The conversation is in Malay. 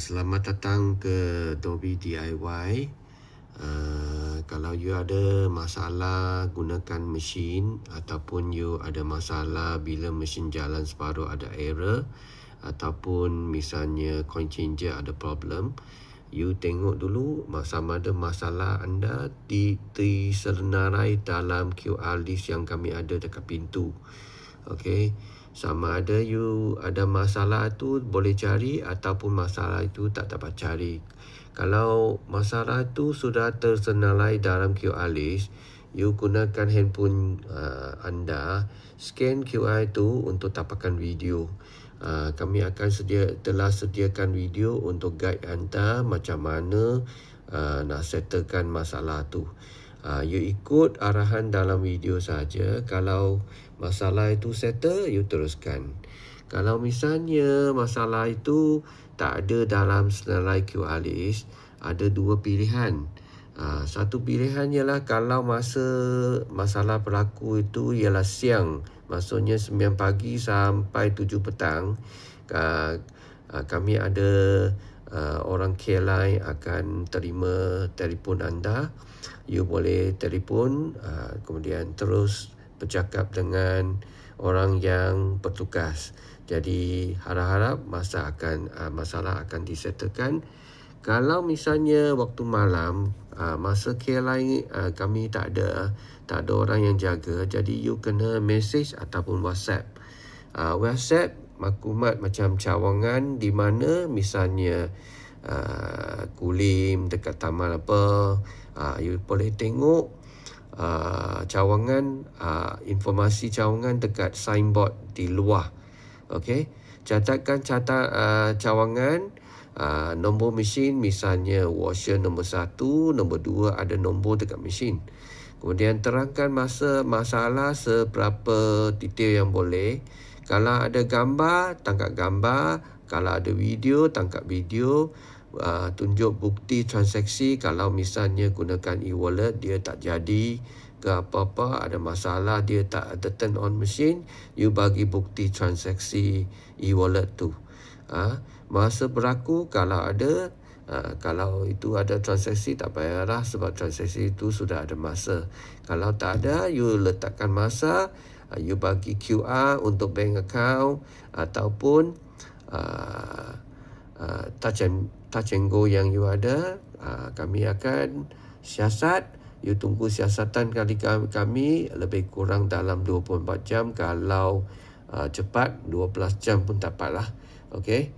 Selamat datang ke Adobe DIY. Kalau you ada masalah gunakan mesin ataupun you ada masalah bila mesin jalan separuh ada error ataupun misalnya coin changer ada problem, you tengok dulu sama ada masalah anda disenarai dalam QR list yang kami ada dekat pintu. Okey, sama ada you ada masalah tu boleh cari ataupun masalah itu tak dapat cari. Kalau masalah itu sudah tersenarai dalam QR list, you gunakan handphone anda, scan QR itu untuk tapakan video. Kami akan telah sediakan video untuk guide anda macam mana nak settlekan masalah tu. You ikut arahan dalam video saja. Kalau masalah itu settle, you teruskan. Kalau misalnya masalah itu tak ada dalam senarai QR list, ada dua pilihan. Satu pilihan ialah kalau masalah berlaku itu ialah siang, maksudnya 9 pagi sampai 7 petang, kami ada orang care line akan terima telefon anda. You boleh telefon, kemudian terus bercakap dengan orang yang bertugas. Jadi harap-harap masalah akan disettlekan. Kalau misalnya waktu malam, masa care line kami tak ada orang yang jaga, jadi you kena message ataupun WhatsApp. WhatsApp maklumat macam cawangan di mana misalnya Kulim dekat taman apa, you boleh tengok cawangan, informasi cawangan dekat signboard di luar. Okey, catatkan cawangan, nombor mesin, misalnya washer nombor 1, nombor 2 ada nombor dekat mesin. Kemudian terangkan masalah seberapa detail yang boleh. Kalau ada gambar, tangkap gambar. Kalau ada video, tangkap video. Tunjuk bukti transaksi. Kalau misalnya gunakan e-wallet, dia tak jadi ke apa-apa, ada masalah, dia tak ada turn on mesin, you bagi bukti transaksi e-wallet tu. Masa berlaku kalau ada, kalau itu ada transaksi tak payahlah sebab transaksi itu sudah ada masa. Kalau tak ada, you letakkan masa, you bagi QR untuk bank account ataupun touch and go yang you ada. Kami akan siasat. You tunggu siasatan kami lebih kurang dalam 24 jam. Kalau cepat 12 jam pun dapatlah. Okey.